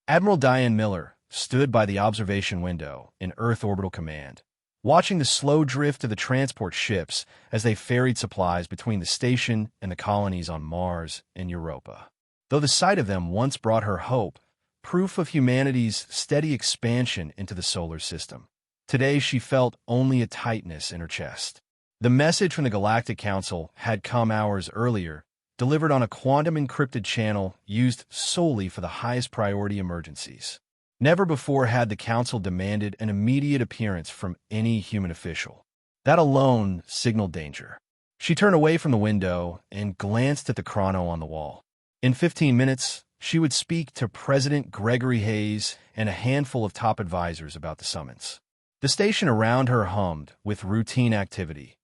Admiral Diane Miller stood by the observation window in Earth Orbital Command, watching the slow drift of the transport ships as they ferried supplies between the station and the colonies on Mars and Europa. Though the sight of them once brought her hope, proof of humanity's steady expansion into the solar system, today she felt only a tightness in her chest. The message from the Galactic Council had come hours earlier, delivered on a quantum-encrypted channel used solely for the highest priority emergencies. Never before had the Council demanded an immediate appearance from any human official. That alone signaled danger. She turned away from the window and glanced at the chrono on the wall. In 15 minutes, she would speak to President Gregory Hayes and a handful of top advisors about the summons. The station around her hummed with routine activity.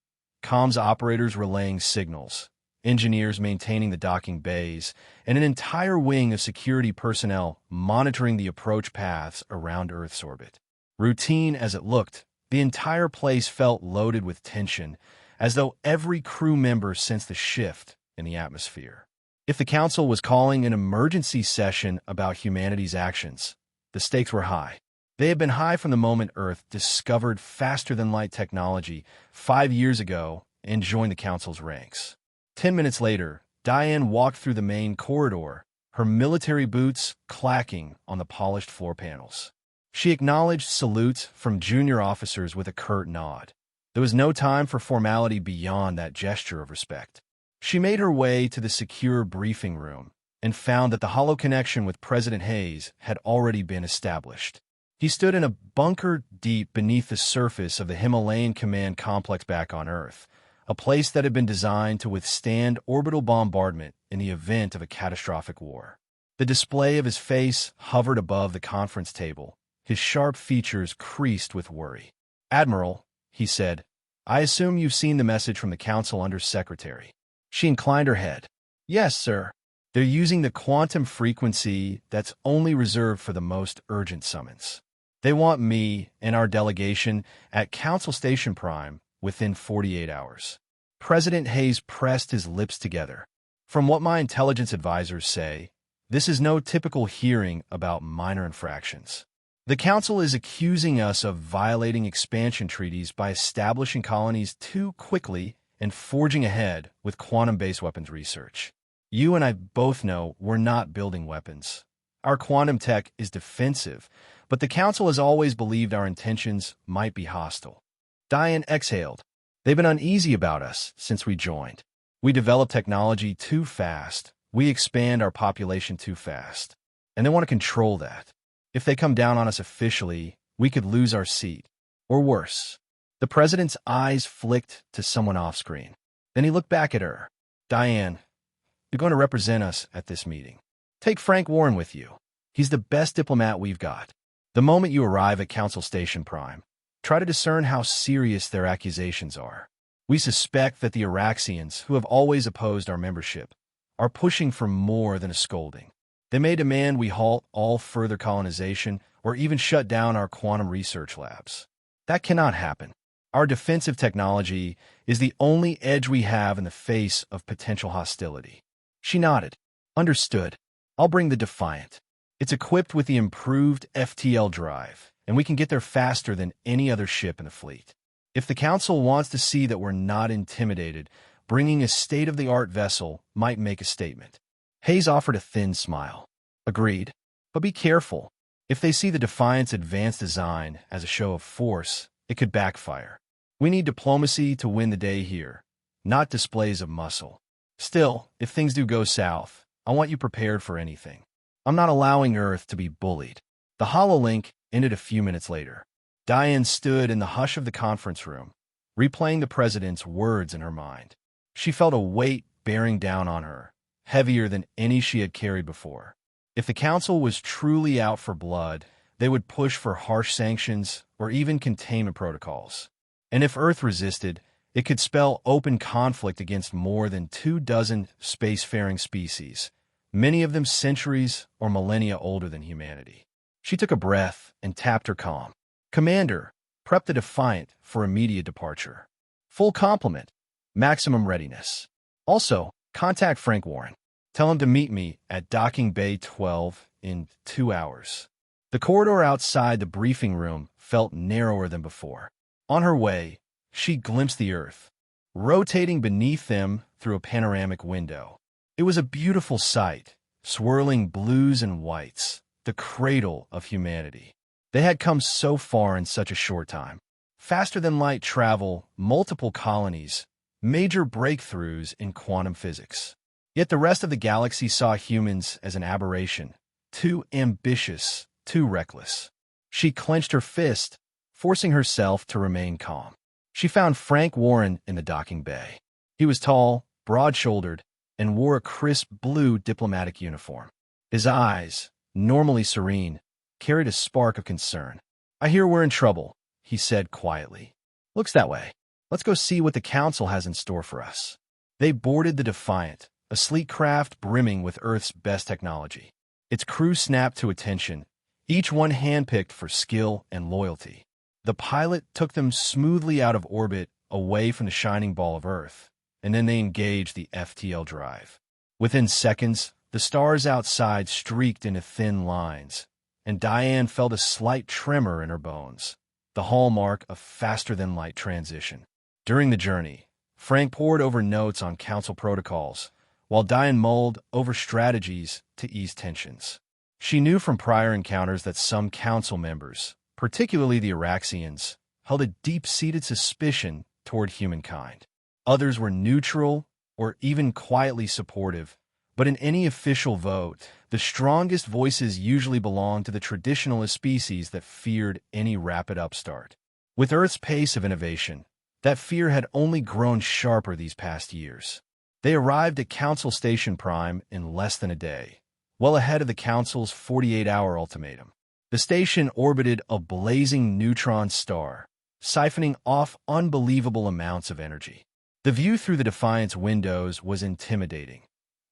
Comms operators relaying signals, engineers maintaining the docking bays, and an entire wing of security personnel monitoring the approach paths around Earth's orbit. Routine as it looked, the entire place felt loaded with tension, as though every crew member sensed the shift in the atmosphere. If the Council was calling an emergency session about humanity's actions, the stakes were high. They had been high from the moment Earth discovered faster-than-light technology 5 years ago and joined the Council's ranks. 10 minutes later, Diane walked through the main corridor, her military boots clacking on the polished floor panels. She acknowledged salutes from junior officers with a curt nod. There was no time for formality beyond that gesture of respect. She made her way to the secure briefing room and found that the hollow connection with President Hayes had already been established. He stood in a bunker deep beneath the surface of the Himalayan Command Complex back on Earth, a place that had been designed to withstand orbital bombardment in the event of a catastrophic war. The display of his face hovered above the conference table, his sharp features creased with worry. "Admiral," he said, "I assume you've seen the message from the Council Under Secretary." She inclined her head. "Yes, sir. They're using the quantum frequency that's only reserved for the most urgent summons. They want me and our delegation at Council Station Prime within 48 hours. President Hayes pressed his lips together. "From what my intelligence advisors say, this is no typical hearing about minor infractions. The Council is accusing us of violating expansion treaties by establishing colonies too quickly and forging ahead with quantum-based weapons research. You and I both know we're not building weapons. Our quantum tech is defensive, but the Council has always believed our intentions might be hostile." Diane exhaled. "They've been uneasy about us since we joined. We develop technology too fast. We expand our population too fast. And they want to control that. If they come down on us officially, we could lose our seat. Or worse." The president's eyes flicked to someone off-screen. Then he looked back at her. "Diane, you're going to represent us at this meeting. Take Frank Warren with you. He's the best diplomat we've got. The moment you arrive at Council Station Prime, try to discern how serious their accusations are. We suspect that the Araxians, who have always opposed our membership, are pushing for more than a scolding. They may demand we halt all further colonization or even shut down our quantum research labs. That cannot happen. Our defensive technology is the only edge we have in the face of potential hostility." She nodded. "Understood. I'll bring the Defiant. It's equipped with the improved FTL drive, and we can get there faster than any other ship in the fleet. If the Council wants to see that we're not intimidated, bringing a state-of-the-art vessel might make a statement." Hayes offered a thin smile. "Agreed. But be careful. If they see the Defiant's advanced design as a show of force, it could backfire. We need diplomacy to win the day here, not displays of muscle. Still, if things do go south, I want you prepared for anything. I'm not allowing Earth to be bullied." The HoloLink ended a few minutes later. Diane stood in the hush of the conference room, replaying the president's words in her mind. She felt a weight bearing down on her, heavier than any she had carried before. If the Council was truly out for blood, they would push for harsh sanctions or even containment protocols. And if Earth resisted, it could spell open conflict against more than 24 spacefaring species, many of them centuries or millennia older than humanity. She took a breath and tapped her comm. "Commander, prep the Defiant for immediate departure. Full complement. Maximum readiness. Also, contact Frank Warren." Tell him to meet me at Docking Bay 12 in 2 hours. The corridor outside the briefing room felt narrower than before. On her way, she glimpsed the Earth, rotating beneath them through a panoramic window. It was a beautiful sight, swirling blues and whites, the cradle of humanity. They had come so far in such a short time. Faster-than-light travel, multiple colonies, major breakthroughs in quantum physics. Yet the rest of the galaxy saw humans as an aberration, too ambitious, too reckless. She clenched her fist, forcing herself to remain calm. She found Frank Warren in the docking bay. He was tall, broad-shouldered, and wore a crisp blue diplomatic uniform. His eyes, normally serene, carried a spark of concern. "I hear we're in trouble," he said quietly. "Looks that way. Let's go see what the Council has in store for us." They boarded the Defiant, a sleek craft brimming with Earth's best technology. Its crew snapped to attention, each one handpicked for skill and loyalty. The pilot took them smoothly out of orbit, away from the shining ball of Earth, and then they engaged the FTL drive. Within seconds, the stars outside streaked into thin lines, and Diane felt a slight tremor in her bones, the hallmark of faster-than-light transition. During the journey, Frank pored over notes on Council protocols, while Diane mulled over strategies to ease tensions. She knew from prior encounters that some Council members, particularly the Araxians, held a deep-seated suspicion toward humankind. Others were neutral or even quietly supportive, but in any official vote, the strongest voices usually belonged to the traditionalist species that feared any rapid upstart. With Earth's pace of innovation, that fear had only grown sharper these past years. They arrived at Council Station Prime in less than a day, well ahead of the Council's 48-hour ultimatum. The station orbited a blazing neutron star, siphoning off unbelievable amounts of energy. The view through the Defiant's windows was intimidating.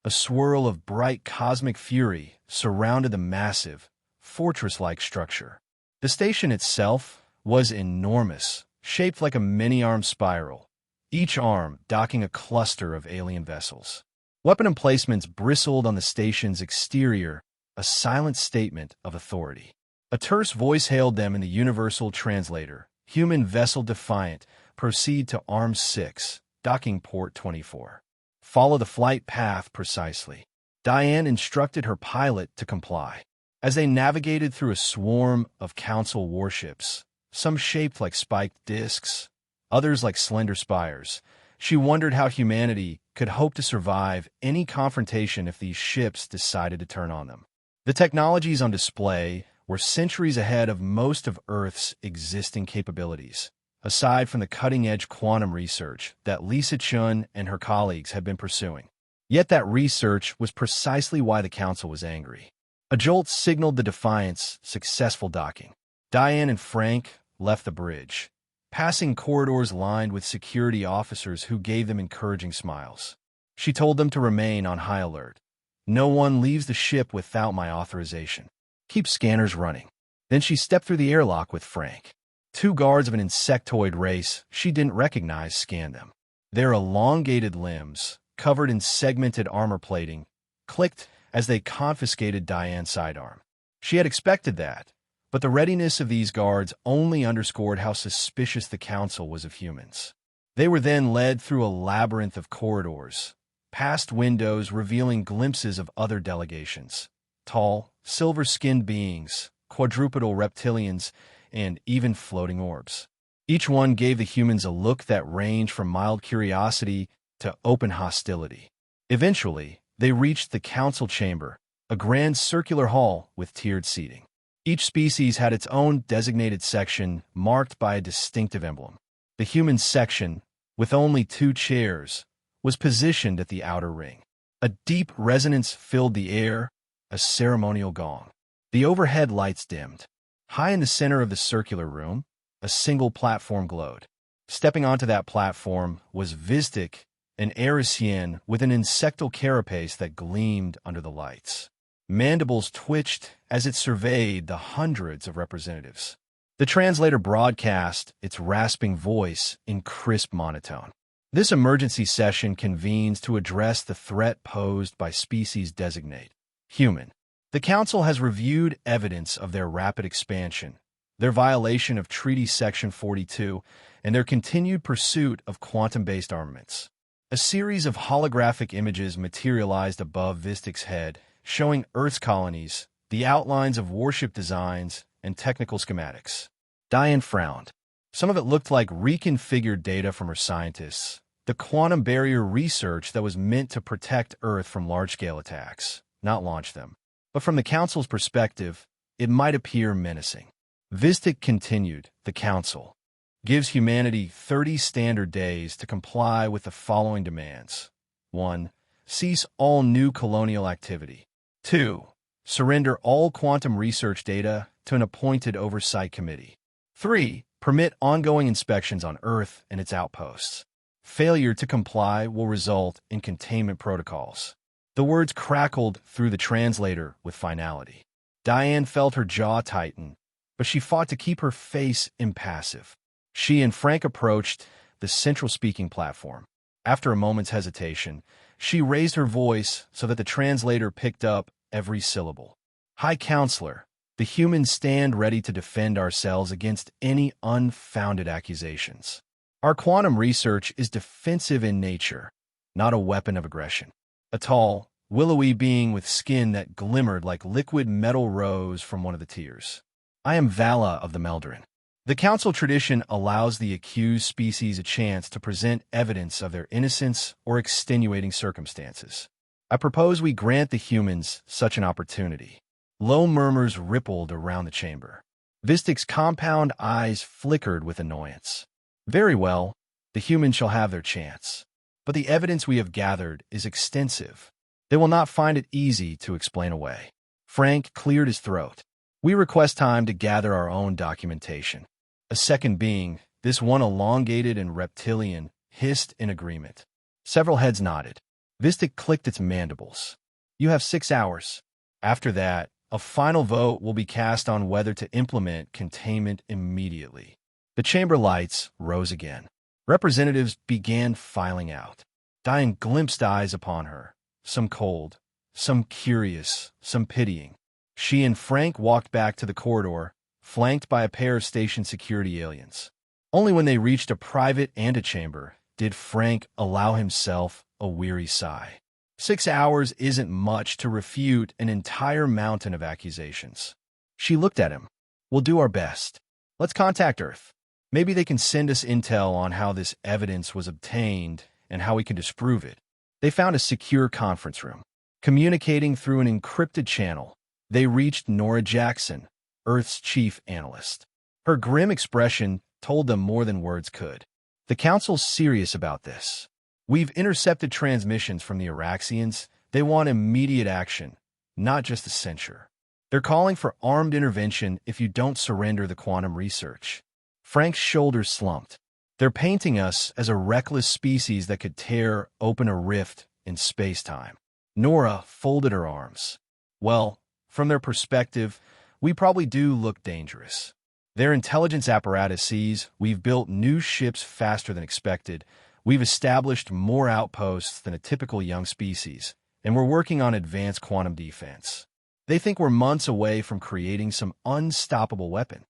A swirl of bright cosmic fury surrounded the massive, fortress-like structure. The station itself was enormous, shaped like a many-armed spiral, each arm docking a cluster of alien vessels. Weapon emplacements bristled on the station's exterior, a silent statement of authority. A terse voice hailed them in the universal translator. "Human vessel Defiant, proceed to Arm 6, docking port 24. Follow the flight path precisely." Diane instructed her pilot to comply. As they navigated through a swarm of Council warships, some shaped like spiked discs, others like slender spires, she wondered how humanity could hope to survive any confrontation if these ships decided to turn on them. The technologies on display were centuries ahead of most of Earth's existing capabilities, aside from the cutting-edge quantum research that Lisa Chun and her colleagues had been pursuing. Yet that research was precisely why the Council was angry. A jolt signaled the Defiant's successful docking. Diane and Frank left the bridge, passing corridors lined with security officers who gave them encouraging smiles. She told them to remain on high alert. "No one leaves the ship without my authorization. Keep scanners running." Then she stepped through the airlock with Frank. Two guards of an insectoid race she didn't recognize scanned them. Their elongated limbs, covered in segmented armor plating, clicked as they confiscated Diane's sidearm. She had expected that, but the readiness of these guards only underscored how suspicious the Council was of humans. They were then led through a labyrinth of corridors, past windows revealing glimpses of other delegations. Tall, silver-skinned beings, quadrupedal reptilians, and even floating orbs. Each one gave the humans a look that ranged from mild curiosity to open hostility. Eventually, they reached the Council chamber, a grand circular hall with tiered seating. Each species had its own designated section marked by a distinctive emblem. The human section, with only 2 chairs, was positioned at the outer ring. A deep resonance filled the air, a ceremonial gong. The overhead lights dimmed. High in the center of the circular room, a single platform glowed. Stepping onto that platform was Viztic, an Arisian with an insectal carapace that gleamed under the lights. Mandibles twitched as it surveyed the hundreds of representatives. The translator broadcast its rasping voice in crisp monotone. This emergency session convenes to address the threat posed by species designate human. The Council has reviewed evidence of their rapid expansion, their violation of Treaty Section 42, and their continued pursuit of quantum-based armaments. A series of holographic images materialized above Vistic's head, showing Earth's colonies, the outlines of warship designs, and technical schematics. Diane frowned. Some of it looked like reconfigured data from her scientists, the quantum barrier research that was meant to protect Earth from large-scale attacks, not launch them. But from the Council's perspective, it might appear menacing. Vistic continued, the Council gives humanity 30 standard days to comply with the following demands. 1. Cease all new colonial activity. 2. Surrender all quantum research data to an appointed oversight committee. 3. Permit ongoing inspections on Earth and its outposts. Failure to comply will result in containment protocols. The words crackled through the translator with finality. Diane felt her jaw tighten, but she fought to keep her face impassive. She and Frank approached the central speaking platform. After a moment's hesitation, she raised her voice so that the translator picked up every syllable. High Counselor, the humans stand ready to defend ourselves against any unfounded accusations. Our quantum research is defensive in nature, not a weapon of aggression. A tall, willowy being with skin that glimmered like liquid metal rose from one of the tiers. I am Vala of the Meldarin. The Council tradition allows the accused species a chance to present evidence of their innocence or extenuating circumstances. I propose we grant the humans such an opportunity. Low murmurs rippled around the chamber. Vistic's compound eyes flickered with annoyance. Very well, the humans shall have their chance. But the evidence we have gathered is extensive. They will not find it easy to explain away. Frank cleared his throat. We request time to gather our own documentation. A second being, this one elongated and reptilian, hissed in agreement. Several heads nodded. Vistic clicked its mandibles. You have 6 hours. After that, a final vote will be cast on whether to implement containment immediately. The chamber lights rose again. Representatives began filing out. Diane glimpsed eyes upon her, some cold, some curious, some pitying. She and Frank walked back to the corridor, flanked by a pair of station security aliens. Only when they reached a private antechamber did Frank allow himself a weary sigh. 6 hours isn't much to refute an entire mountain of accusations. She looked at him. We'll do our best. Let's contact Earth. Maybe they can send us intel on how this evidence was obtained and how we can disprove it. They found a secure conference room. Communicating through an encrypted channel, they reached Nora Jackson, Earth's chief analyst. Her grim expression told them more than words could. The Council's serious about this. We've intercepted transmissions from the Araxians. They want immediate action, not just a censure. They're calling for armed intervention if you don't surrender the quantum research. Frank's shoulders slumped. They're painting us as a reckless species that could tear open a rift in space-time. Nora folded her arms. Well, from their perspective, we probably do look dangerous. Their intelligence apparatus sees we've built new ships faster than expected, we've established more outposts than a typical young species, and we're working on advanced quantum defense. They think we're months away from creating some unstoppable weapon.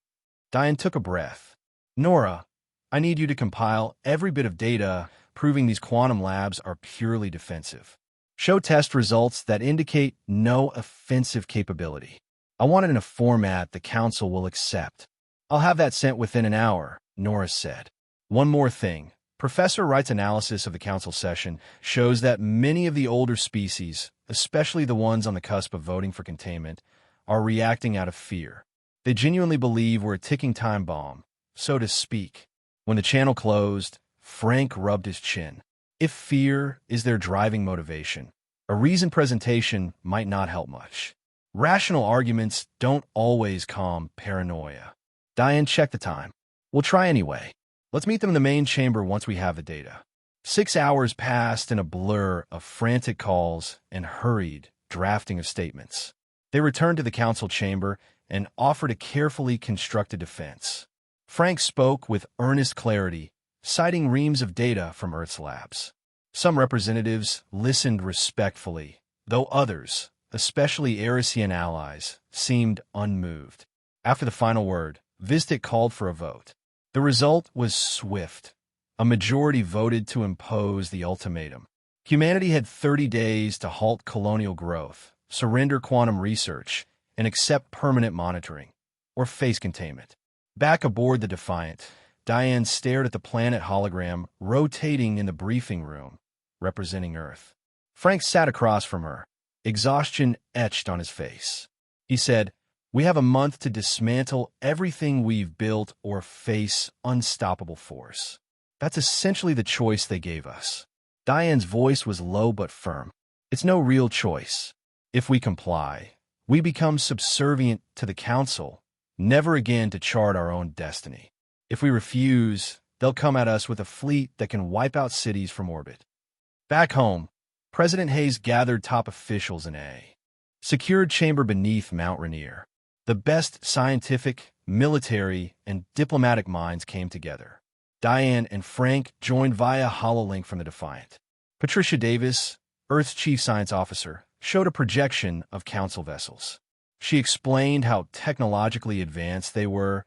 Diane took a breath. Nora, I need you to compile every bit of data proving these quantum labs are purely defensive. Show test results that indicate no offensive capability. I want it in a format the Council will accept. I'll have that sent within an hour, Nora said. One more thing. Professor Wright's analysis of the Council session shows that many of the older species, especially the ones on the cusp of voting for containment, are reacting out of fear. They genuinely believe we're a ticking time bomb, so to speak. When the channel closed, Frank rubbed his chin. If fear is their driving motivation, a reasoned presentation might not help much. Rational arguments don't always calm paranoia. Diane checked the time. We'll try anyway. Let's meet them in the main chamber once we have the data. 6 hours passed in a blur of frantic calls and hurried drafting of statements. They returned to the Council chamber and offered a carefully constructed defense. Frank spoke with earnest clarity, citing reams of data from Earth's labs. Some representatives listened respectfully, though others, especially Arisian allies, seemed unmoved. After the final word, Vistic called for a vote. The result was swift. A majority voted to impose the ultimatum. Humanity had 30 days to halt colonial growth, surrender quantum research, and accept permanent monitoring, or face containment. Back aboard the Defiant, Diane stared at the planet hologram rotating in the briefing room, representing Earth. Frank sat across from her, exhaustion etched on his face. He said, "We have a month to dismantle everything we've built or face unstoppable force." That's essentially the choice they gave us. Diane's voice was low but firm. It's no real choice. If we comply, we become subservient to the Council, never again to chart our own destiny. If we refuse, they'll come at us with a fleet that can wipe out cities from orbit. Back home, President Hayes gathered top officials in a secured chamber beneath Mount Rainier. The best scientific, military, and diplomatic minds came together. Diane and Frank joined via HoloLink from the Defiant. Patricia Davis, Earth's chief science officer, showed a projection of Council vessels. She explained how technologically advanced they were,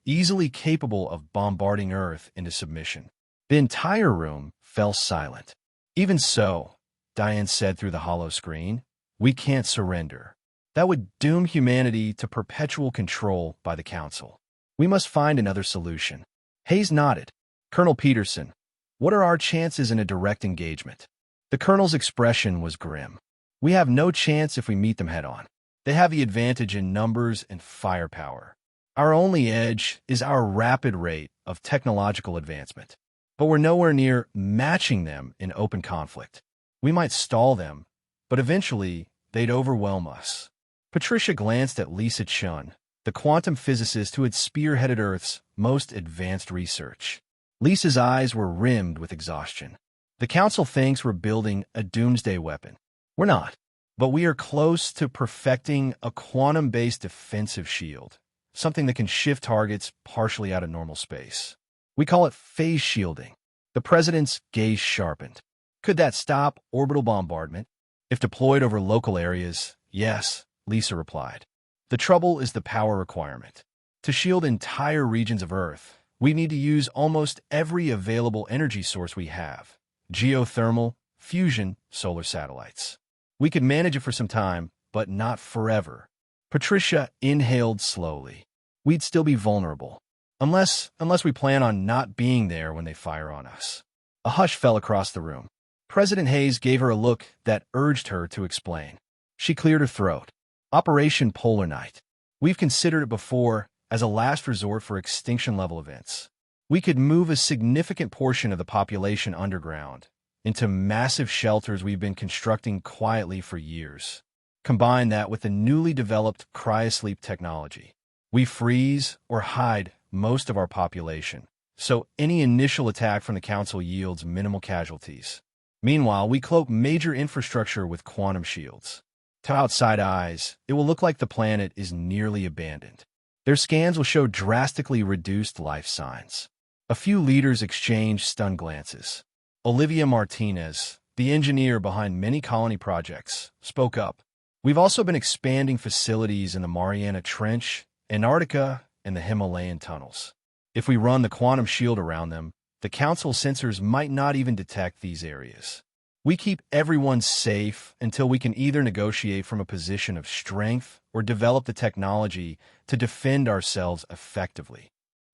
easily capable of bombarding Earth into submission. The entire room fell silent. "Even so," Diane said through the holo screen, "we can't surrender. That would doom humanity to perpetual control by the Council. We must find another solution." Hayes nodded. "Colonel Peterson, what are our chances in a direct engagement?" The colonel's expression was grim. "We have no chance if we meet them head-on. They have the advantage in numbers and firepower. Our only edge is our rapid rate of technological advancement. But we're nowhere near matching them in open conflict. We might stall them, but eventually they'd overwhelm us." Patricia glanced at Lisa Chun, the quantum physicist who had spearheaded Earth's most advanced research. Lisa's eyes were rimmed with exhaustion. "The Council thinks we're building a doomsday weapon. We're not, but we are close to perfecting a quantum-based defensive shield, something that can shift targets partially out of normal space. We call it phase shielding." The president's gaze sharpened. "Could that stop orbital bombardment?" "If deployed over local areas, yes," Lisa replied. "The trouble is the power requirement. To shield entire regions of Earth, we need to use almost every available energy source we have: geothermal, fusion, solar satellites. We could manage it for some time, but not forever." Patricia inhaled slowly. "We'd still be vulnerable. Unless we plan on not being there when they fire on us." A hush fell across the room. President Hayes gave her a look that urged her to explain. She cleared her throat. "Operation Polar Night. We've considered it before as a last resort for extinction-level events. We could move a significant portion of the population underground into massive shelters we've been constructing quietly for years. Combine that with the newly developed cryosleep technology. We freeze or hide most of our population, so any initial attack from the Council yields minimal casualties. Meanwhile, we cloak major infrastructure with quantum shields. To outside eyes, it will look like the planet is nearly abandoned. Their scans will show drastically reduced life signs." A few leaders exchanged stunned glances. Olivia Martinez, the engineer behind many colony projects, spoke up. "We've also been expanding facilities in the Mariana Trench, Antarctica, and the Himalayan tunnels. If we run the quantum shield around them, the Council sensors might not even detect these areas. We keep everyone safe until we can either negotiate from a position of strength or develop the technology to defend ourselves effectively."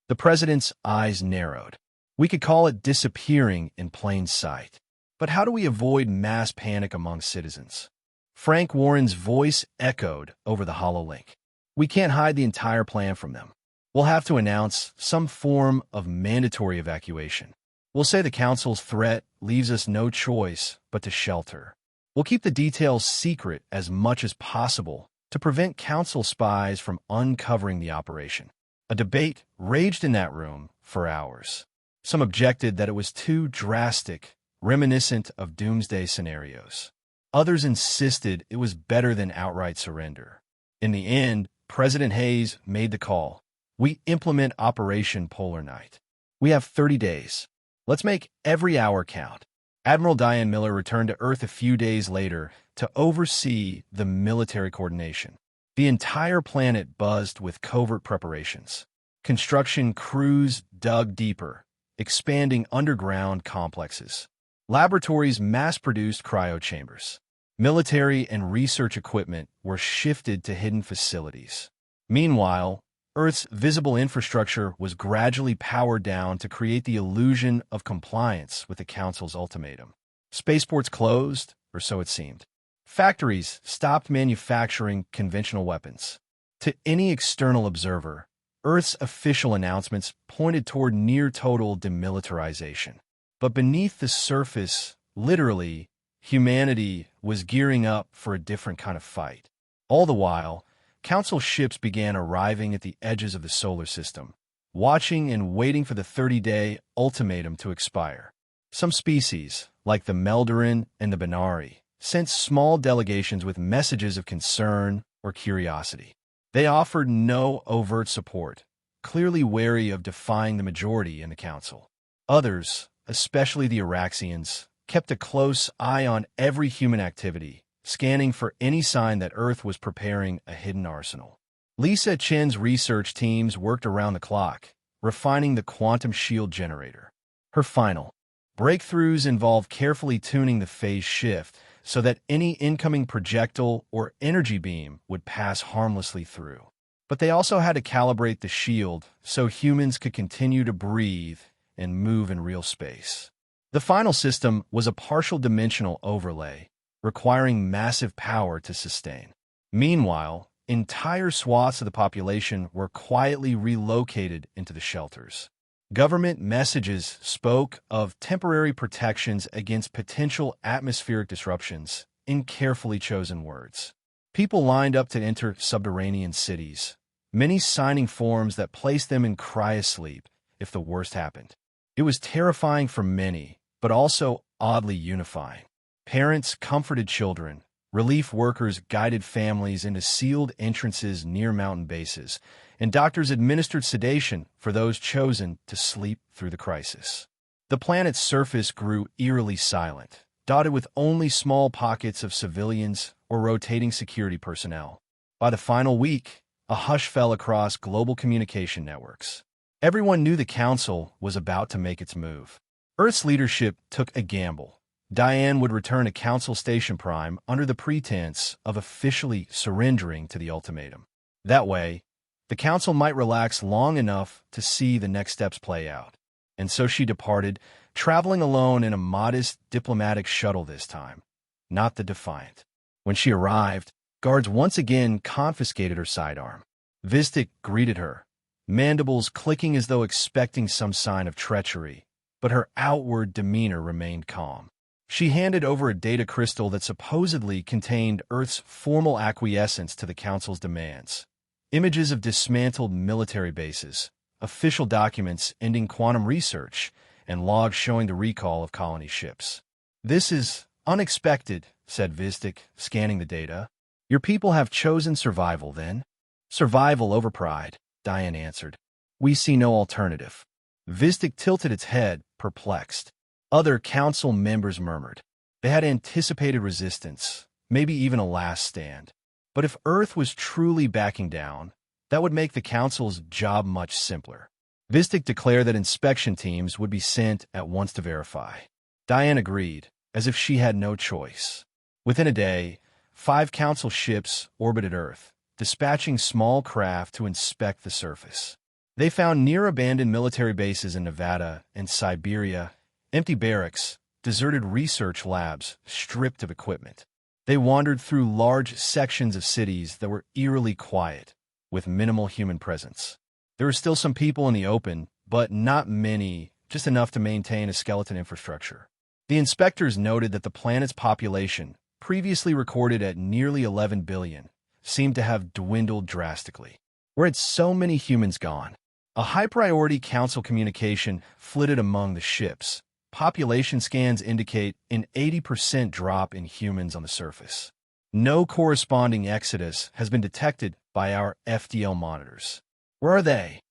The president's eyes narrowed. "We could call it disappearing in plain sight. But how do we avoid mass panic among citizens?" Frank Warren's voice echoed over the HoloLink. "We can't hide the entire plan from them. We'll have to announce some form of mandatory evacuation. We'll say the Council's threat leaves us no choice but to shelter. We'll keep the details secret as much as possible to prevent Council spies from uncovering the operation." A debate raged in that room for hours. Some objected that it was too drastic, reminiscent of doomsday scenarios. Others insisted it was better than outright surrender. In the end, President Hayes made the call. "We implement Operation Polar Night. We have 30 days. Let's make every hour count. Admiral Diane Miller returned to Earth a few days later to oversee the military coordination. The entire planet buzzed with covert preparations. Construction crews dug deeper, expanding underground complexes. Laboratories mass-produced cryochambers. Military and research equipment were shifted to hidden facilities. Meanwhile, Earth's visible infrastructure was gradually powered down to create the illusion of compliance with the Council's ultimatum. Spaceports closed, or so it seemed. Factories stopped manufacturing conventional weapons. To any external observer, Earth's official announcements pointed toward near-total demilitarization. But beneath the surface, literally, humanity was gearing up for a different kind of fight. All the while, Council ships began arriving at the edges of the solar system, watching and waiting for the 30-day ultimatum to expire. Some species, like the Meldarin and the Benari, sent small delegations with messages of concern or curiosity. They offered no overt support, clearly wary of defying the majority in the Council. Others, especially the Araxians, kept a close eye on every human activity, scanning for any sign that Earth was preparing a hidden arsenal. Lisa Chen's research teams worked around the clock, refining the quantum shield generator. Her final breakthroughs involved carefully tuning the phase shift so that any incoming projectile or energy beam would pass harmlessly through. But they also had to calibrate the shield so humans could continue to breathe and move in real space. The final system was a partial dimensional overlay, requiring massive power to sustain. Meanwhile, entire swaths of the population were quietly relocated into the shelters. Government messages spoke of temporary protections against potential atmospheric disruptions in carefully chosen words. People lined up to enter subterranean cities, many signing forms that placed them in cryosleep if the worst happened. It was terrifying for many, but also oddly unifying. Parents comforted children, relief workers guided families into sealed entrances near mountain bases, and doctors administered sedation for those chosen to sleep through the crisis. The planet's surface grew eerily silent, dotted with only small pockets of civilians or rotating security personnel. By the final week, a hush fell across global communication networks. Everyone knew the Council was about to make its move. Earth's leadership took a gamble. Diane would return to Council Station Prime under the pretense of officially surrendering to the ultimatum. That way, the Council might relax long enough to see the next steps play out. And so she departed, traveling alone in a modest diplomatic shuttle this time, not the Defiant. When she arrived, guards once again confiscated her sidearm. Vistic greeted her, mandibles clicking as though expecting some sign of treachery, but her outward demeanor remained calm. She handed over a data crystal that supposedly contained Earth's formal acquiescence to the Council's demands. Images of dismantled military bases, official documents ending quantum research, and logs showing the recall of colony ships. "This is unexpected," said Vistic, scanning the data. "Your people have chosen survival, then?" "Survival over pride," Diane answered. "We see no alternative." Vistic tilted its head, perplexed. Other Council members murmured. They had anticipated resistance, maybe even a last stand. But if Earth was truly backing down, that would make the Council's job much simpler. Vistic declared that inspection teams would be sent at once to verify. Diane agreed, as if she had no choice. Within a day, 5 Council ships orbited Earth, dispatching small craft to inspect the surface. They found near-abandoned military bases in Nevada and Siberia, empty barracks, deserted research labs stripped of equipment. They wandered through large sections of cities that were eerily quiet, with minimal human presence. There were still some people in the open, but not many, just enough to maintain a skeleton infrastructure. The inspectors noted that the planet's population, previously recorded at nearly 11 billion, seemed to have dwindled drastically. Where had so many humans gone? A high-priority Council communication flitted among the ships. Population scans indicate an 80% drop in humans on the surface. No corresponding exodus has been detected by our FDL monitors. Where are they?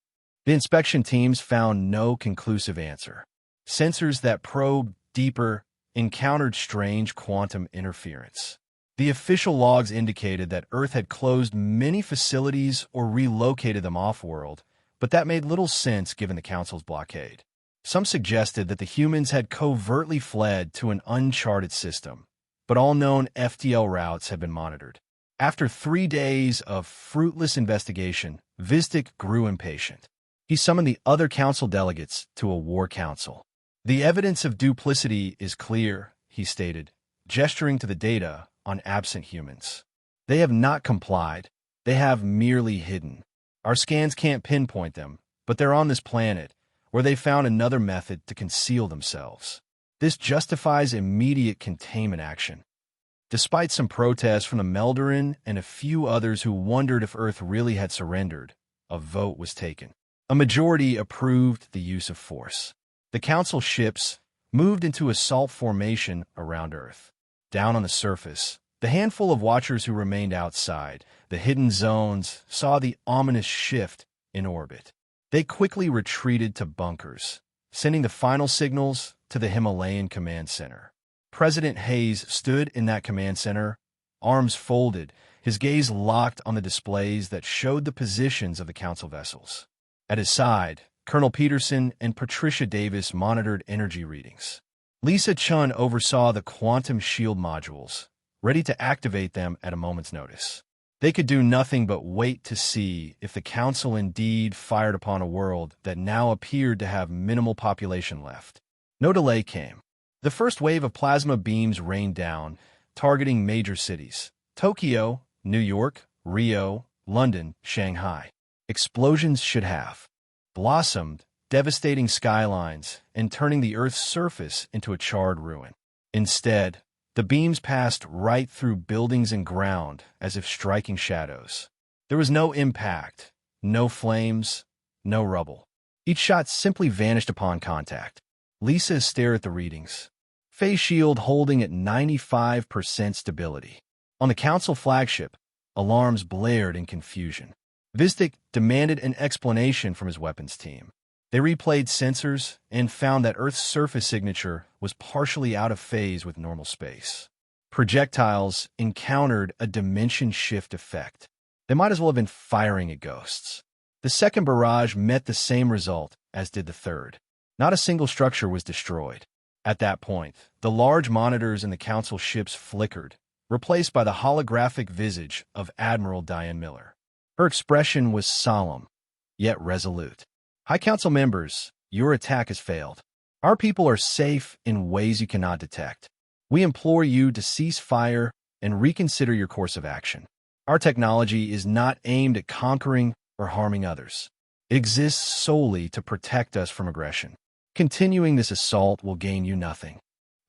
The inspection teams found no conclusive answer. Sensors that probed deeper encountered strange quantum interference. The official logs indicated that Earth had closed many facilities or relocated them off-world, but that made little sense given the Council's blockade. Some suggested that the humans had covertly fled to an uncharted system, but all known FTL routes had been monitored. After 3 days of fruitless investigation, Vistic grew impatient. He summoned the other council delegates to a war council. "The evidence of duplicity is clear," he stated, gesturing to the data on absent humans. "They have not complied. They have merely hidden. Our scans can't pinpoint them, but they're on this planet, where they found another method to conceal themselves. This justifies immediate containment action." Despite some protests from the Melderin and a few others who wondered if Earth really had surrendered, a vote was taken. A majority approved the use of force. The Council ships moved into assault formation around Earth. Down on the surface, the handful of watchers who remained outside the hidden zones saw the ominous shift in orbit. They quickly retreated to bunkers, sending the final signals to the Himalayan Command Center. President Hayes stood in that command center, arms folded, his gaze locked on the displays that showed the positions of the Council vessels. At his side, Colonel Peterson and Patricia Davis monitored energy readings. Lisa Chun oversaw the quantum shield modules, ready to activate them at a moment's notice. They could do nothing but wait to see if the Council indeed fired upon a world that now appeared to have minimal population left. No delay came. The first wave of plasma beams rained down, targeting major cities: Tokyo, New York, Rio, London, Shanghai. Explosions should have blossomed, devastating skylines and turning the Earth's surface into a charred ruin. Instead, the beams passed right through buildings and ground as if striking shadows. There was no impact, no flames, no rubble. Each shot simply vanished upon contact. Lisa stared at the readings, phase shield holding at 95% stability. On the Council flagship, alarms blared in confusion. Vistic demanded an explanation from his weapons team. They replayed sensors and found that Earth's surface signature was partially out of phase with normal space. Projectiles encountered a dimension shift effect. They might as well have been firing at ghosts. The second barrage met the same result as did the third. Not a single structure was destroyed. At that point, the large monitors in the Council ships flickered, replaced by the holographic visage of Admiral Diane Miller. Her expression was solemn, yet resolute. "High Council members, your attack has failed. Our people are safe in ways you cannot detect. We implore you to cease fire and reconsider your course of action. Our technology is not aimed at conquering or harming others. It exists solely to protect us from aggression. Continuing this assault will gain you nothing."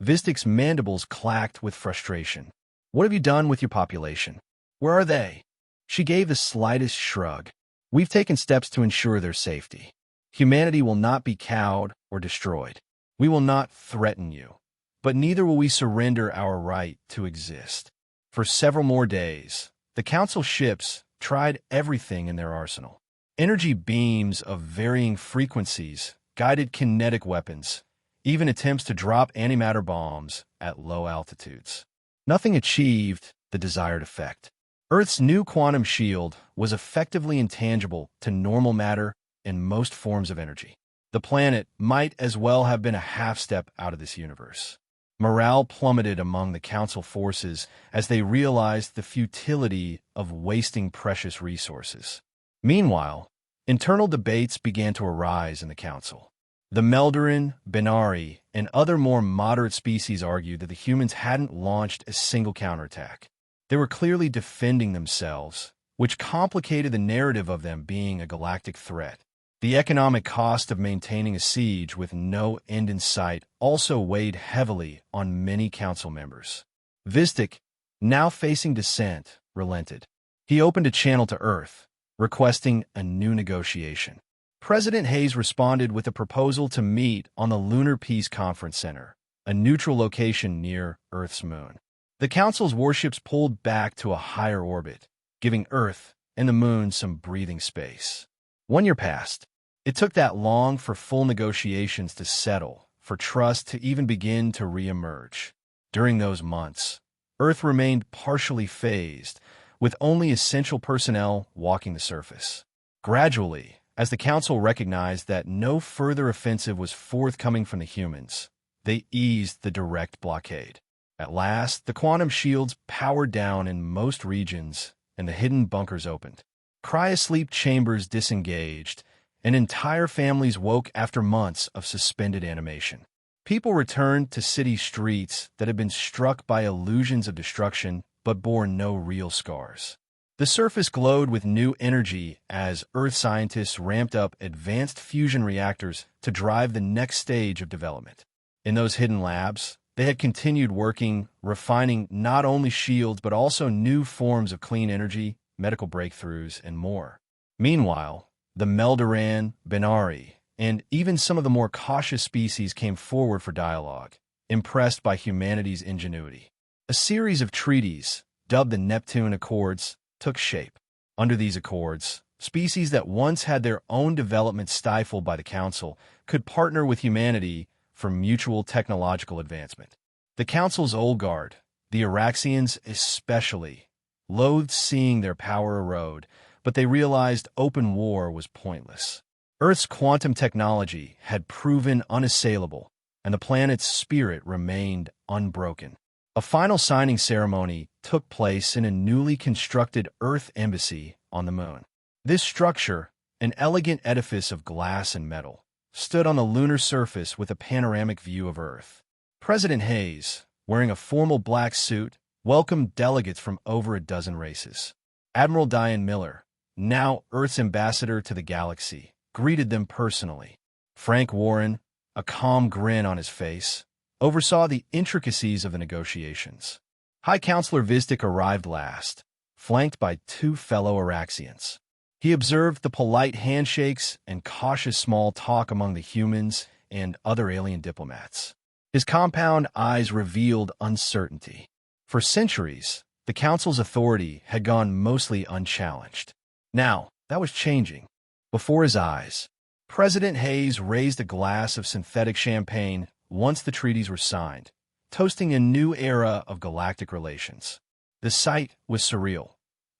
Vistic's mandibles clacked with frustration. "What have you done with your population? Where are they?" She gave the slightest shrug. "We've taken steps to ensure their safety. Humanity will not be cowed or destroyed. We will not threaten you, but neither will we surrender our right to exist." For several more days, the Council ships tried everything in their arsenal. Energy beams of varying frequencies, guided kinetic weapons, even attempts to drop antimatter bombs at low altitudes. Nothing achieved the desired effect. Earth's new quantum shield was effectively intangible to normal matter and most forms of energy. The planet might as well have been a half-step out of this universe. Morale plummeted among the Council forces as they realized the futility of wasting precious resources. Meanwhile, internal debates began to arise in the Council. The Melderin, Benari, and other more moderate species argued that the humans hadn't launched a single counterattack. They were clearly defending themselves, which complicated the narrative of them being a galactic threat. The economic cost of maintaining a siege with no end in sight also weighed heavily on many Council members. Vistic, now facing dissent, relented. He opened a channel to Earth, requesting a new negotiation. President Hayes responded with a proposal to meet on the Lunar Peace Conference Center, a neutral location near Earth's moon. The Council's warships pulled back to a higher orbit, giving Earth and the moon some breathing space. 1 year passed. It took that long for full negotiations to settle, for trust to even begin to re-emerge. During those months, Earth remained partially phased, with only essential personnel walking the surface. Gradually, as the Council recognized that no further offensive was forthcoming from the humans, they eased the direct blockade. At last, the quantum shields powered down in most regions, and the hidden bunkers opened. Cryosleep chambers disengaged, and entire families woke after months of suspended animation. People returned to city streets that had been struck by illusions of destruction but bore no real scars. The surface glowed with new energy as Earth scientists ramped up advanced fusion reactors to drive the next stage of development. In those hidden labs, they had continued working, refining not only shields but also new forms of clean energy, medical breakthroughs, and more. Meanwhile, the Meldoran, Benari, and even some of the more cautious species came forward for dialogue, impressed by humanity's ingenuity. A series of treaties, dubbed the Neptune Accords, took shape. Under these accords, species that once had their own development stifled by the Council could partner with humanity for mutual technological advancement. The Council's old guard, the Araxians especially, loathed seeing their power erode, but they realized open war was pointless. Earth's quantum technology had proven unassailable, and the planet's spirit remained unbroken. A final signing ceremony took place in a newly constructed Earth embassy on the Moon. This structure, an elegant edifice of glass and metal, stood on the lunar surface with a panoramic view of Earth. President Hayes, wearing a formal black suit, welcomed delegates from over a dozen races. Admiral Diane Miller, now Earth's ambassador to the galaxy, greeted them personally. Frank Warren, a calm grin on his face, oversaw the intricacies of the negotiations. High Counselor Vizdik arrived last, flanked by two fellow Araxians. He observed the polite handshakes and cautious small talk among the humans and other alien diplomats. His compound eyes revealed uncertainty. For centuries, the Council's authority had gone mostly unchallenged. Now, that was changing. Before his eyes, President Hayes raised a glass of synthetic champagne once the treaties were signed, toasting a new era of galactic relations. The sight was surreal.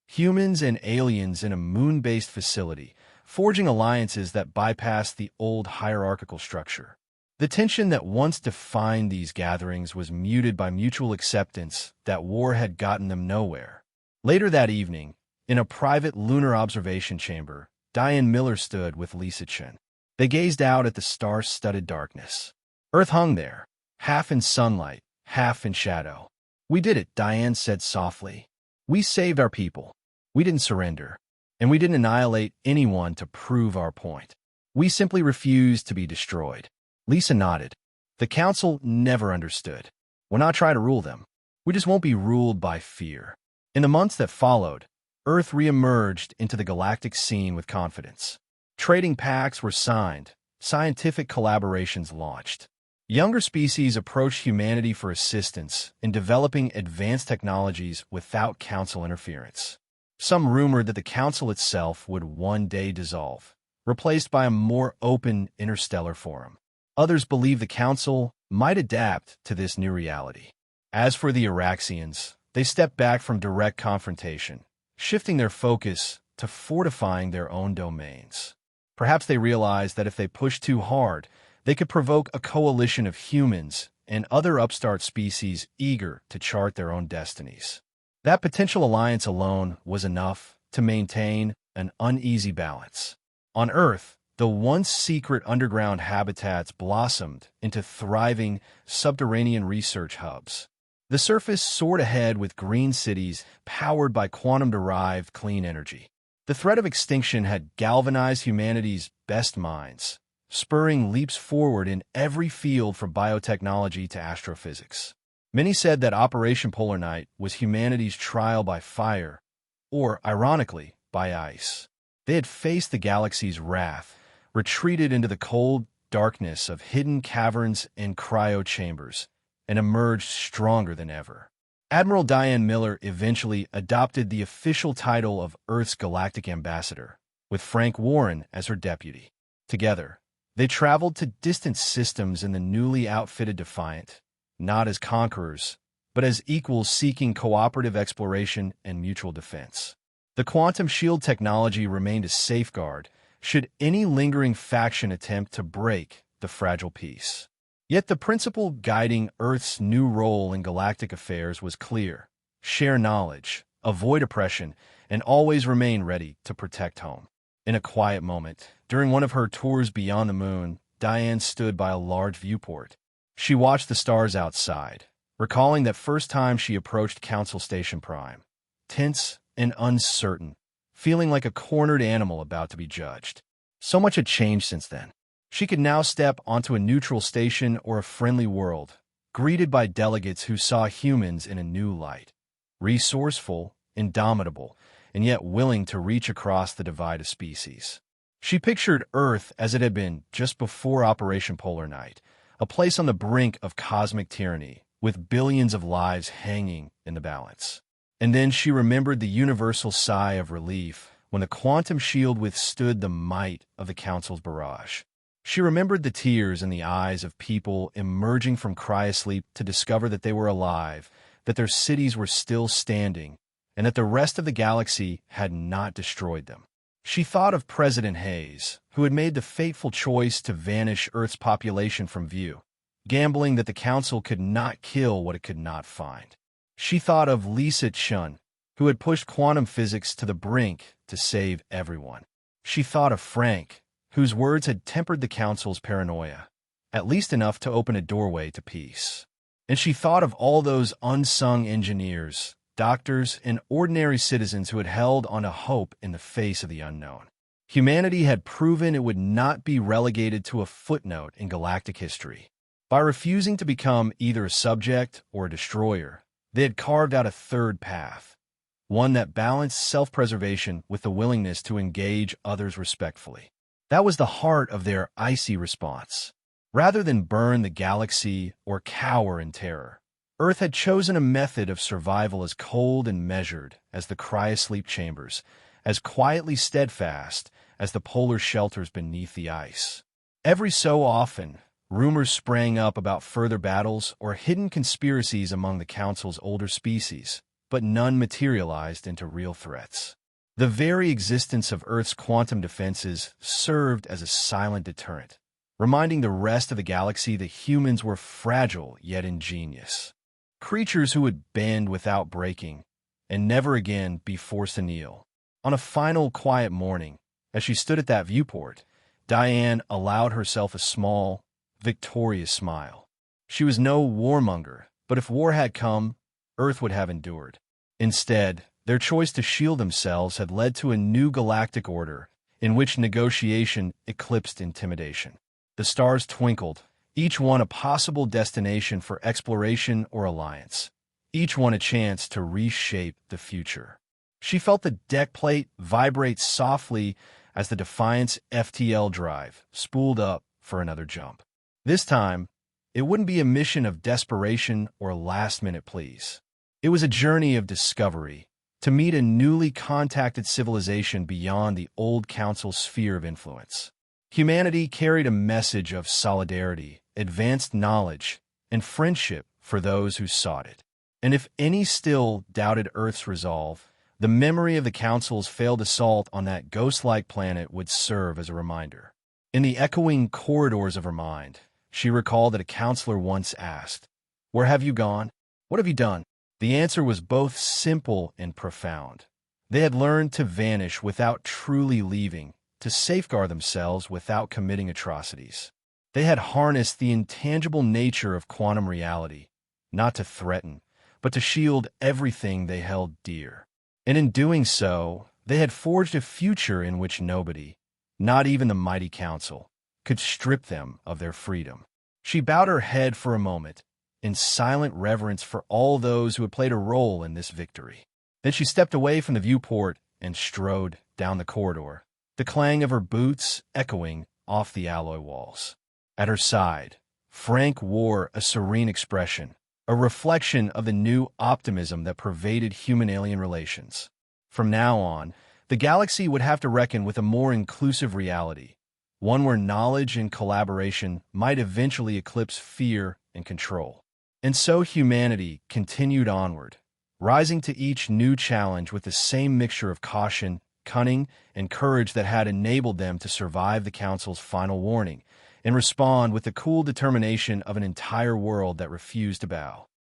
Humans and aliens in a moon-based facility, forging alliances that bypassed the old hierarchical structure. The tension that once defined these gatherings was muted by mutual acceptance that war had gotten them nowhere. Later that evening, in a private lunar observation chamber, Diane Miller stood with Lisa Chen. They gazed out at the star-studded darkness. Earth hung there, half in sunlight, half in shadow. "We did it," Diane said softly. "We saved our people. We didn't surrender, and we didn't annihilate anyone to prove our point. We simply refused to be destroyed." Lisa nodded. "The Council never understood. We'll not try to rule them. We just won't be ruled by fear." In the months that followed, Earth re-emerged into the galactic scene with confidence. Trading pacts were signed, scientific collaborations launched. Younger species approached humanity for assistance in developing advanced technologies without Council interference. Some rumored that the Council itself would one day dissolve, replaced by a more open interstellar forum. Others believed the Council might adapt to this new reality. As for the Araxians, they stepped back from direct confrontation, shifting their focus to fortifying their own domains. Perhaps they realized that if they pushed too hard, they could provoke a coalition of humans and other upstart species eager to chart their own destinies. That potential alliance alone was enough to maintain an uneasy balance. On Earth, the once secret underground habitats blossomed into thriving subterranean research hubs. The surface soared ahead with green cities powered by quantum-derived clean energy. The threat of extinction had galvanized humanity's best minds, spurring leaps forward in every field from biotechnology to astrophysics. Many said that Operation Polar Night was humanity's trial by fire, or, ironically, by ice. They had faced the galaxy's wrath, retreated into the cold darkness of hidden caverns and cryo chambers, and emerged stronger than ever. Admiral Diane Miller eventually adopted the official title of Earth's Galactic Ambassador, with Frank Warren as her deputy. Together, They traveled to distant systems in the newly outfitted Defiant, not as conquerors, but as equals seeking cooperative exploration and mutual defense. The quantum shield technology remained a safeguard should any lingering faction attempt to break the fragile peace. Yet the principle guiding Earth's new role in galactic affairs was clear: share knowledge, avoid oppression, and always remain ready to protect home. In a quiet moment, during one of her tours beyond the moon, Diane stood by a large viewport. She watched the stars outside, recalling that first time she approached Council Station Prime. Tense and uncertain, feeling like a cornered animal about to be judged. So much had changed since then. She could now step onto a neutral station or a friendly world, greeted by delegates who saw humans in a new light. Resourceful, indomitable, and yet willing to reach across the divide of species. She pictured Earth as it had been just before Operation Polar Night, a place on the brink of cosmic tyranny, with billions of lives hanging in the balance. And then she remembered the universal sigh of relief when the quantum shield withstood the might of the Council's barrage. She remembered the tears in the eyes of people emerging from cryosleep to discover that they were alive, that their cities were still standing, and that the rest of the galaxy had not destroyed them. She thought of President Hayes, who had made the fateful choice to vanish Earth's population from view, gambling that the Council could not kill what it could not find. She thought of Lisa Chun, who had pushed quantum physics to the brink to save everyone. She thought of Frank, whose words had tempered the Council's paranoia, at least enough to open a doorway to peace. And she thought of all those unsung engineers, doctors, and ordinary citizens who had held on to hope in the face of the unknown. Humanity had proven it would not be relegated to a footnote in galactic history. By refusing to become either a subject or a destroyer, they had carved out a third path, one that balanced self-preservation with the willingness to engage others respectfully. That was the heart of their icy response. Rather than burn the galaxy or cower in terror, Earth had chosen a method of survival as cold and measured as the cryosleep chambers, as quietly steadfast as the polar shelters beneath the ice. Every so often, rumors sprang up about further battles or hidden conspiracies among the Council's older species, but none materialized into real threats. The very existence of Earth's quantum defenses served as a silent deterrent, reminding the rest of the galaxy that humans were fragile yet ingenious. Creatures who would bend without breaking, and never again be forced to kneel. On a final quiet morning, as she stood at that viewport, Diane allowed herself a small, victorious smile. She was no warmonger, but if war had come, Earth would have endured. Instead, their choice to shield themselves had led to a new galactic order in which negotiation eclipsed intimidation. The stars twinkled, each one a possible destination for exploration or alliance, each one a chance to reshape the future. She felt the deck plate vibrate softly as the Defiant's FTL drive spooled up for another jump. This time, it wouldn't be a mission of desperation or last-minute pleas. It was a journey of discovery, to meet a newly contacted civilization beyond the old Council's sphere of influence. Humanity carried a message of solidarity, advanced knowledge, and friendship for those who sought it. And if any still doubted Earth's resolve, the memory of the Council's failed assault on that ghost-like planet would serve as a reminder. In the echoing corridors of her mind, she recalled that a counselor once asked, "Where have you gone? What have you done?" The answer was both simple and profound. They had learned to vanish without truly leaving, to safeguard themselves without committing atrocities. They had harnessed the intangible nature of quantum reality, not to threaten, but to shield everything they held dear. And in doing so, they had forged a future in which nobody, not even the mighty Council, could strip them of their freedom. She bowed her head for a moment, in silent reverence for all those who had played a role in this victory. Then she stepped away from the viewport and strode down the corridor, the clang of her boots echoing off the alloy walls. At her side, Frank wore a serene expression, a reflection of the new optimism that pervaded human-alien relations. From now on, the galaxy would have to reckon with a more inclusive reality, one where knowledge and collaboration might eventually eclipse fear and control. And so humanity continued onward, rising to each new challenge with the same mixture of caution, cunning, and courage that had enabled them to survive the Council's final warning and respond with the cool determination of an entire world that refused to bow.